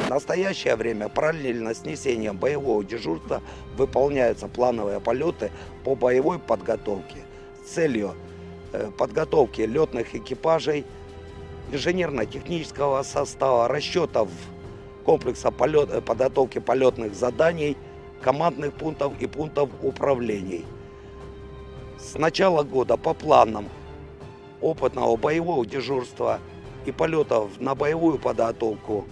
В настоящее время параллельно с несением боевого дежурства выполняются плановые полеты по боевой подготовке с целью подготовки летных экипажей, инженерно-технического состава, расчетов комплекса подготовки полетных заданий, командных пунктов и пунктов управлений. С начала года по планам опытного боевого дежурства и полетов на боевую подготовку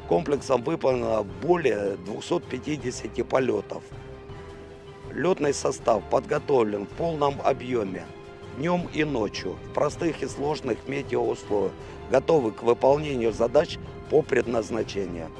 комплексом выполнено более 250 полетов. Летный состав подготовлен в полном объеме, днем и ночью, в простых и сложных метеоусловиях, готовы к выполнению задач по предназначению.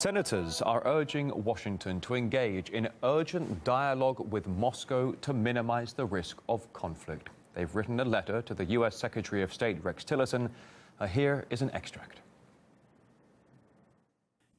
Senators are urging Washington to engage in urgent dialogue with Moscow to minimize the risk of conflict. They've written a letter to the U.S. Secretary of State Rex Tillerson. Here is an extract.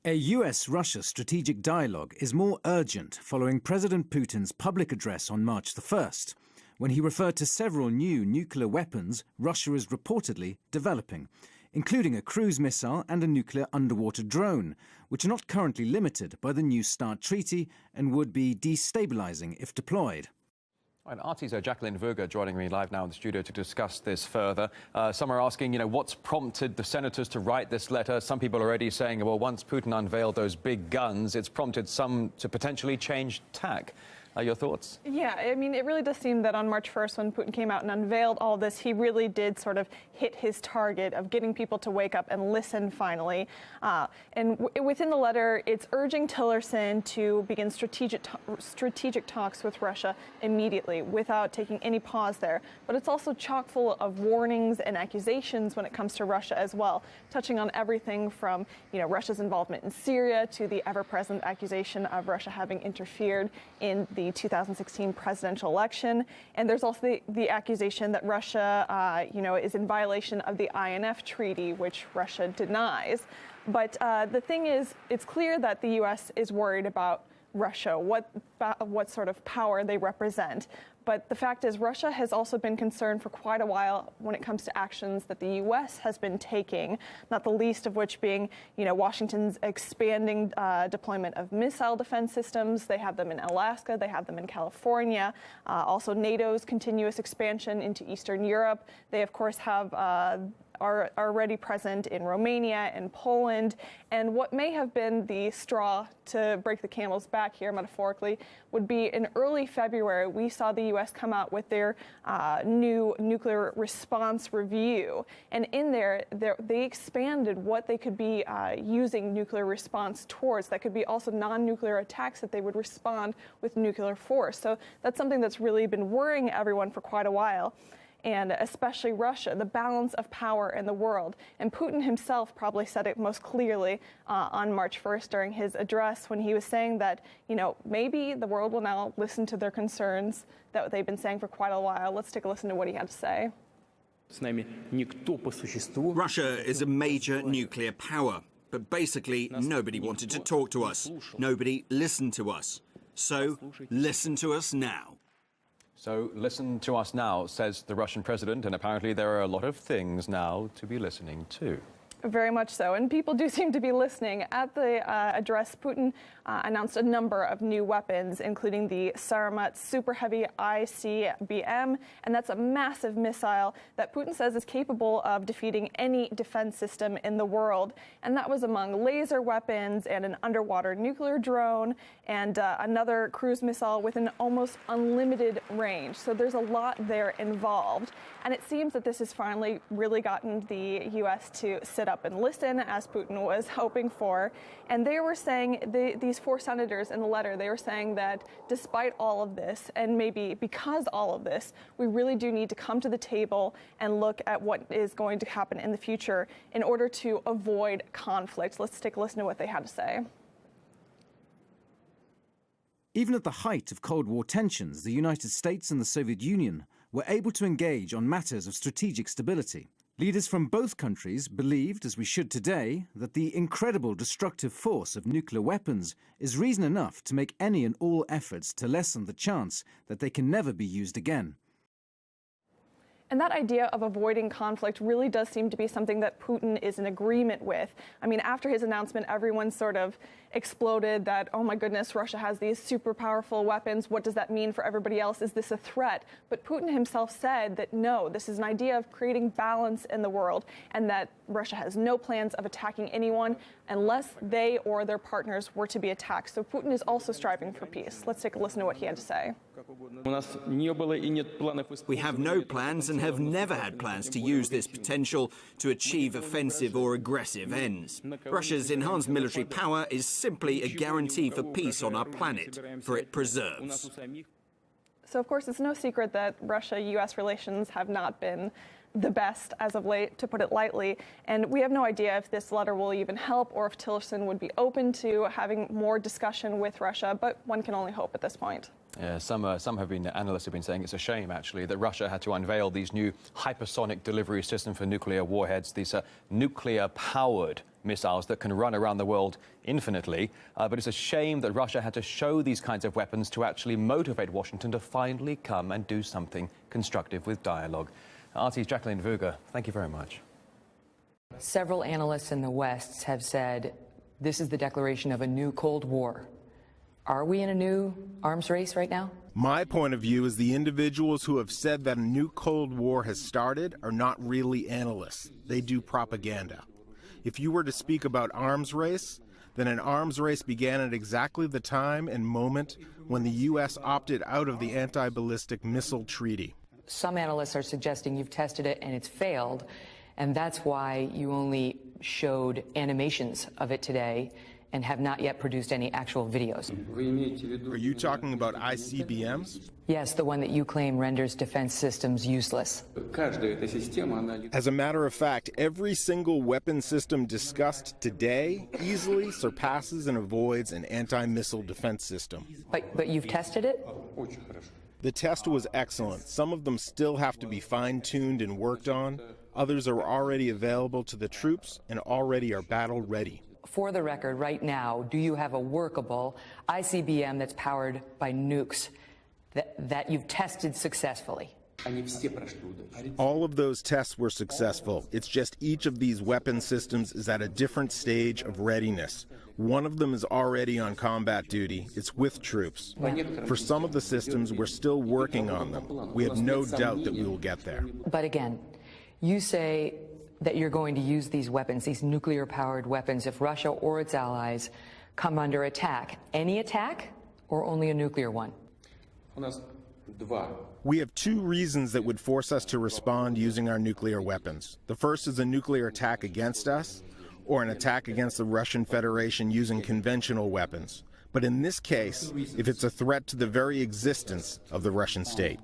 A US-Russia strategic dialogue is more urgent following President Putin's public address on March the 1st, when he referred to several new nuclear weapons Russia is reportedly developing, including a cruise missile and a nuclear underwater drone, which are not currently limited by the New START treaty and would be destabilizing if deployed. And RT's Jacqueline Verga joining me live now in the studio to discuss this further. Some are asking, what's prompted the senators to write this letter? Some people are already saying, well, once Putin unveiled those big guns, it's prompted some to potentially change tack. Your thoughts? Yeah, I mean, it really does seem that on March 1st, when Putin came out and unveiled all this, he really did sort of hit his target of getting people to wake up and listen finally. Within the letter, it's urging Tillerson to begin strategic talks with Russia immediately without taking any pause there. But it's also chock full of warnings and accusations when it comes to Russia as well, touching on everything from, Russia's involvement in Syria to the ever-present accusation of Russia having interfered in the 2016 presidential election. And there's also the accusation that Russia, is in violation of the INF treaty, which Russia denies. But the thing is, it's clear that the U.S. is worried about Russia, what sort of power they represent. But the fact is, Russia has also been concerned for quite a while when it comes to actions that the U.S. has been taking, not the least of which being, Washington's expanding deployment of missile defense systems. They have them in Alaska. They have them in California. Also, NATO's continuous expansion into Eastern Europe. They, of course, have are already present in Romania and Poland. And what may have been the straw to break the camel's back here, metaphorically, would be in early February, we saw the U.S. come out with their new nuclear response review. And in there, they expanded what they could be using nuclear response towards. That could be also non-nuclear attacks that they would respond with nuclear force. So that's something that's really been worrying everyone for quite a while, and especially Russia, the balance of power in the world. And Putin himself probably said it most clearly on March 1st during his address when he was saying that, maybe the world will now listen to their concerns that they've been saying for quite a while. Let's take a listen to what he had to say. Russia is a major nuclear power, but basically nobody wanted to talk to us. Nobody listened to us. So listen to us now. So listen to us now, says the Russian president, and apparently there are a lot of things now to be listening to. Very much so, and people do seem to be listening. At the address, Putin announced a number of new weapons, including the Sarmat Super Heavy ICBM, and that's a massive missile that Putin says is capable of defeating any defense system in the world. And that was among laser weapons and an underwater nuclear drone and another cruise missile with an almost unlimited range. So there's a lot there involved. And it seems that this has finally really gotten the U.S. to sit up and listen, as Putin was hoping for. And they were saying, these four senators in the letter, they were saying that despite all of this, and maybe because all of this, we really do need to come to the table and look at what is going to happen in the future in order to avoid conflict. Let's take a listen to what they had to say. Even at the height of Cold War tensions, the United States and the Soviet Union were able to engage on matters of strategic stability. Leaders from both countries believed, as we should today, that the incredible destructive force of nuclear weapons is reason enough to make any and all efforts to lessen the chance that they can never be used again. And that idea of avoiding conflict really does seem to be something that Putin is in agreement with. I mean, after his announcement, everyone sort of exploded that, oh my goodness, Russia has these super powerful weapons. What does that mean for everybody else? Is this a threat? But Putin himself said that no, this is an idea of creating balance in the world, and that Russia has no plans of attacking anyone unless they or their partners were to be attacked. So Putin is also striving for peace. Let's take a listen to what he had to say. We have no plans and have never had plans to use this potential to achieve offensive or aggressive ends. Russia's enhanced military power is simply a guarantee for peace on our planet, for it preserves. So, of course, it's no secret that Russia-U.S. relations have not been the best as of late, to put it lightly. And we have no idea if this letter will even help or if Tillerson would be open to having more discussion with Russia, but one can only hope at this point. Yeah, some analysts have been saying it's a shame, actually, that Russia had to unveil these new hypersonic delivery system for nuclear warheads, these nuclear-powered missiles that can run around the world infinitely. But it's a shame that Russia had to show these kinds of weapons to actually motivate Washington to finally come and do something constructive with dialogue. RT's Jacqueline Vuga, thank you very much. Several analysts in the West have said this is the declaration of a new Cold War. Are we in a new arms race right now? My point of view is the individuals who have said that a new Cold War has started are not really analysts. They do propaganda. If you were to speak about arms race, then an arms race began at exactly the time and moment when the U.S. opted out of the anti-ballistic missile treaty. Some analysts are suggesting you've tested it and it's failed, and that's why you only showed animations of it today and have not yet produced any actual videos. Are you talking about ICBMs? Yes, the one that you claim renders defense systems useless. As a matter of fact, every single weapon system discussed today easily surpasses and avoids an anti-missile defense system. But you've tested it? The test was excellent. Some of them still have to be fine-tuned and worked on. Others are already available to the troops and already are battle-ready. For the record, right now, do you have a workable ICBM that's powered by nukes that you've tested successfully? All of those tests were successful. It's just each of these weapon systems is at a different stage of readiness. One of them is already on combat duty. It's with troops. For some of the systems, we're still working on them. We have no doubt that we will get there. But again, you say that you're going to use these weapons, these nuclear-powered weapons, if Russia or its allies come under attack. Any attack or only a nuclear one? We have two reasons that would force us to respond using our nuclear weapons. The first is a nuclear attack against us, or an attack against the Russian Federation using conventional weapons. But in this case, if it's a threat to the very existence of the Russian state.